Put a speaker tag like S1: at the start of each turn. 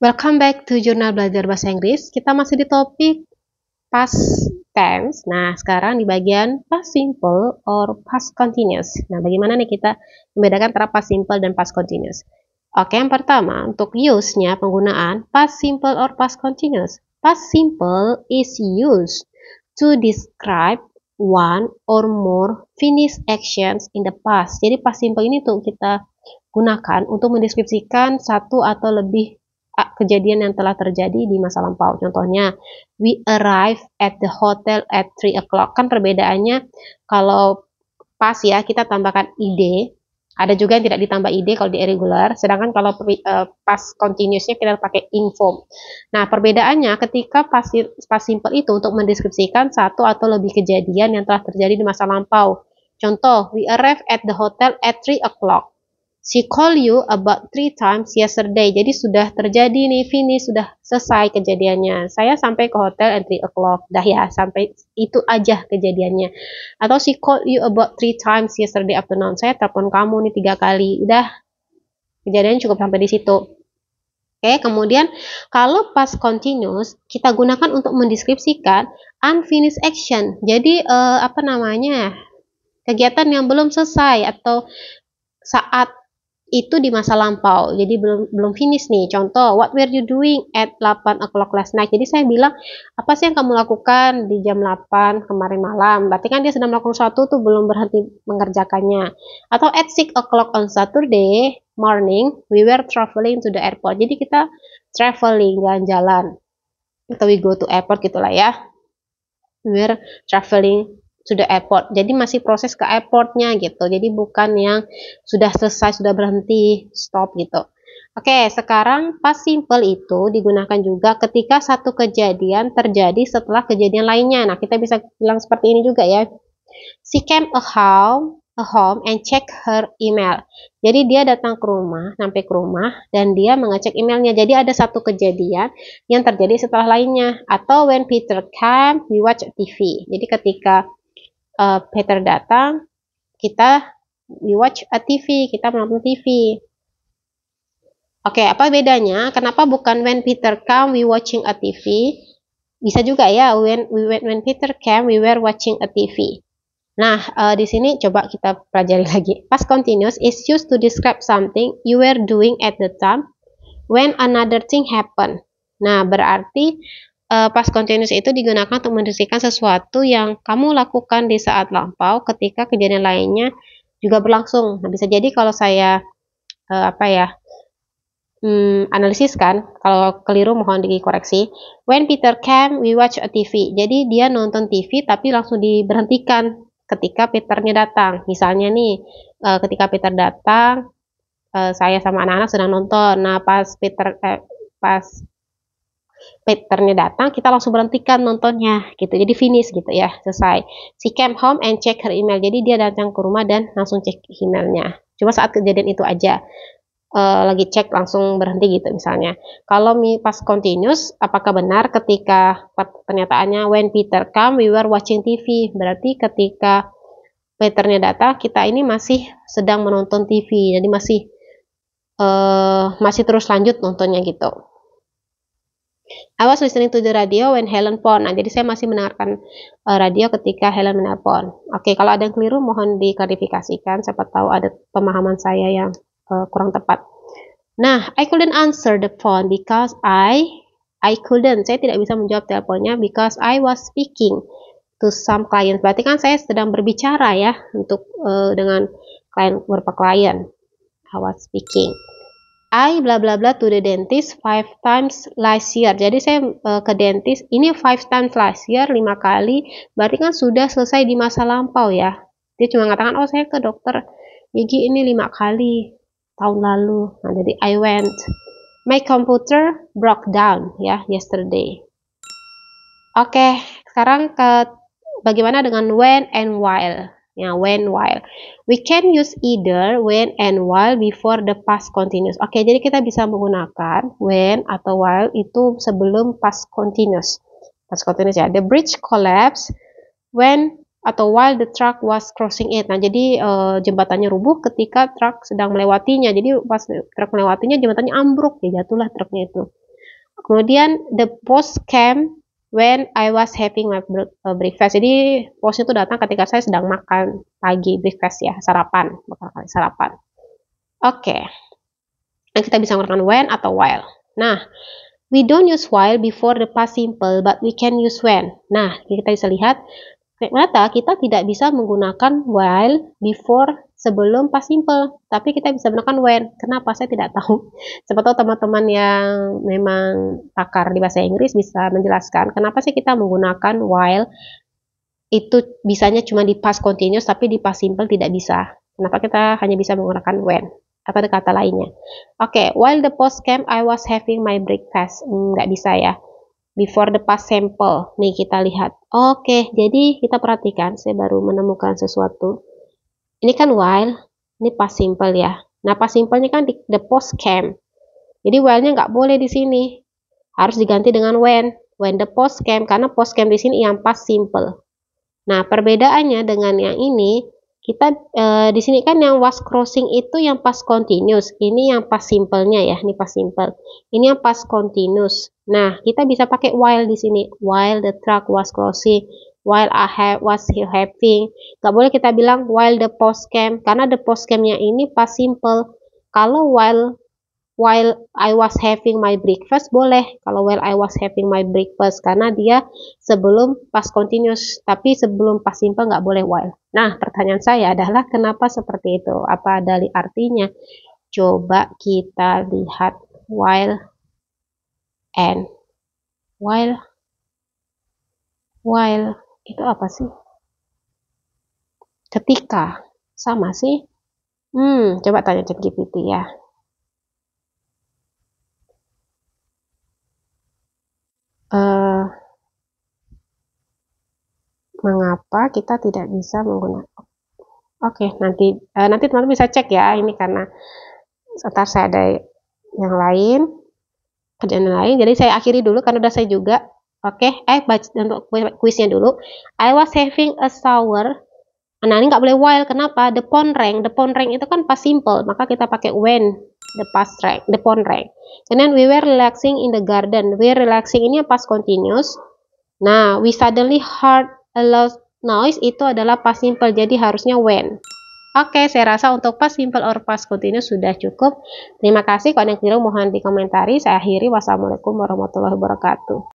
S1: Welcome back to Jurnal Belajar Bahasa Inggris. Kita masih di topik past tense. Nah, sekarang di bagian past simple or past continuous. Nah, bagaimana nih kita membedakan antara past simple dan past continuous? Oke, yang pertama, untuk use-nya penggunaan past simple or past continuous. Past simple is used to describe one or more finished actions in the past. Jadi past simple ini tuh kita gunakan untuk mendeskripsikan satu atau lebih kejadian yang telah terjadi di masa lampau. Contohnya, we arrive at the hotel at 3 o'clock. Kan perbedaannya kalau pas ya kita tambahkan id, ada juga yang tidak ditambah id kalau di irregular, sedangkan kalau pas continuousnya kita pakai info. Nah, perbedaannya ketika pas simple itu untuk mendeskripsikan satu atau lebih kejadian yang telah terjadi di masa lampau. Contoh, we arrive at the hotel at 3 o'clock. She called you about 3 times yesterday. Jadi sudah terjadi nih, finish, sudah selesai kejadiannya. Saya sampai ke hotel at 3 o'clock. Dah ya, sampai itu aja kejadiannya. Atau she called you about 3 times yesterday afternoon. Saya telepon kamu nih 3 kali. Udah, kejadiannya cukup sampai di situ. Oke, kemudian kalau past continuous kita gunakan untuk mendeskripsikan unfinished action. Jadi kegiatan yang belum selesai atau saat itu di masa lampau, jadi belum finish nih. Contoh, what were you doing at 8 o'clock last night? Jadi saya bilang, apa sih yang kamu lakukan di jam 8 kemarin malam? Berarti kan dia sedang melakukan sesuatu tuh, belum berhenti mengerjakannya. Atau at 6 o'clock on Saturday morning, we were traveling to the airport. Jadi kita traveling, jalan-jalan, atau we go to airport gitulah ya. We were traveling to the airport. Jadi masih proses ke airportnya gitu. Jadi bukan yang sudah selesai, sudah berhenti, stop gitu. Oke, sekarang past simple itu digunakan juga ketika satu kejadian terjadi setelah kejadian lainnya. Nah, kita bisa bilang seperti ini juga ya. She came a home and check her email. Jadi dia datang ke rumah, sampai ke rumah dan dia mengecek emailnya. Jadi ada satu kejadian yang terjadi setelah lainnya. Atau when Peter came, we watch TV. Jadi ketika Peter datang, we watch a TV, kita menonton TV. Oke, apa bedanya? Kenapa bukan when Peter came, we watching a TV? Bisa juga ya, when Peter came, we were watching a TV. Nah, di sini coba kita pelajari lagi. Past continuous is used to describe something you were doing at the time when another thing happened. Nah, berarti past continuous itu digunakan untuk mendeskripsikan sesuatu yang kamu lakukan di saat lampau ketika kejadian lainnya juga berlangsung. Nah, bisa jadi kalau saya analisis kan, kalau keliru mohon dikoreksi. When Peter came, we watch a TV. Jadi dia nonton TV tapi langsung diberhentikan ketika Peternya datang. Misalnya nih, ketika Peter datang, saya sama anak-anak sedang nonton. Nah, pas Peternya datang, kita langsung berhentikan nontonnya gitu. Jadi finish gitu ya, selesai. She came home and check her email. Jadi dia datang ke rumah dan langsung cek emailnya. Cuma saat kejadian itu aja. Lagi cek langsung berhenti gitu misalnya. Kalau past continuous, apakah benar ketika pernyataannya when Peter come we were watching TV? Berarti ketika Peternya datang, kita ini masih sedang menonton TV. Jadi masih terus lanjut nontonnya gitu. I was listening to the radio when Helen phone. Nah, jadi saya masih mendengarkan radio ketika Helen menelpon. Oke, kalau ada yang keliru mohon diklarifikasikan. Siapa tahu ada pemahaman saya yang kurang tepat. Nah, I couldn't answer the phone because I couldn't. Saya tidak bisa menjawab teleponnya because I was speaking to some clients. Berarti kan saya sedang berbicara ya untuk dengan beberapa klien. I was speaking. I bla bla bla to the dentist 5 times last year. Jadi saya ke dentist ini 5 times last year, 5 kali. Berarti kan sudah selesai di masa lampau ya. Dia cuma mengatakan, oh saya ke dokter gigi ini 5 kali tahun lalu. Nah, jadi I went. My computer broke down ya yesterday. Oke, sekarang bagaimana dengan when and while? Ya, when, while. We can use either when and while before the past continuous. Oke, jadi kita bisa menggunakan when atau while itu sebelum past continuous. Past continuous ya. The bridge collapsed when atau while the truck was crossing it. Nah, jadi jembatannya rubuh ketika truk sedang melewatinya. Jadi pas truk melewatinya, jembatannya ambruk, ya jatuhlah truknya itu. Kemudian the post came when I was having my breakfast. Jadi post itu datang ketika saya sedang makan pagi, breakfast ya, sarapan, sarapan. Oke. Nah, kita bisa menggunakan when atau while. Nah, we don't use while before the past simple, but we can use when. Nah, kita bisa lihat ternyata kita tidak bisa menggunakan while before sebelum past simple, tapi kita bisa menggunakan when. Kenapa? Saya tidak tahu. Siapa tahu teman-teman yang memang pakar di bahasa Inggris bisa menjelaskan kenapa sih kita menggunakan while itu bisanya cuma di past continuous tapi di past simple tidak bisa. Kenapa kita hanya bisa menggunakan when atau ada kata lainnya. Oke, while the post came I was having my breakfast. Nggak bisa ya. Before the past simple. Nih kita lihat. Oke, jadi kita perhatikan. Saya baru menemukan sesuatu. Ini kan while. Ini past simple ya. Nah, past simple-nya kan di the post came. Jadi while-nya nggak boleh di sini. Harus diganti dengan when. When the post came. Karena post came di sini yang past simple. Nah, perbedaannya dengan yang ini, kita di sini kan yang was crossing itu yang past continuous, ini yang past simple-nya ya, ini past simple. Ini yang past continuous. Nah, kita bisa pakai while di sini. While the truck was crossing, while I was having. Gak boleh kita bilang while the post came, karena the post came-nya ini past simple. Kalau while I was having my breakfast boleh, kalau while I was having my breakfast, karena dia sebelum past continuous, tapi sebelum past simple nggak boleh while. Nah, pertanyaan saya adalah kenapa seperti itu? Apa ada artinya? Coba kita lihat while and while itu apa sih? Ketika sama sih? Coba tanya ChatGPT ya. Mengapa kita tidak bisa menggunakan? Oke, nanti teman-teman bisa cek ya, ini karena sebentar saya ada yang lain, kerjaan lain, jadi saya akhiri dulu karena udah saya juga. Oke, baca untuk kuisnya dulu. I was having a shower. Nah, ini nggak boleh while, kenapa? The phone rang itu kan past simple, maka kita pakai when the phone rang. Kemudian we were relaxing in the garden. We were relaxing ini past continuous. Nah, we suddenly heard a loud noise itu adalah past simple, jadi harusnya when. Oke, saya rasa untuk past simple or past continuous sudah cukup. Terima kasih. Kalau ada yang keliru mohon dikomentari. Saya akhiri. Wassalamualaikum warahmatullahi wabarakatuh.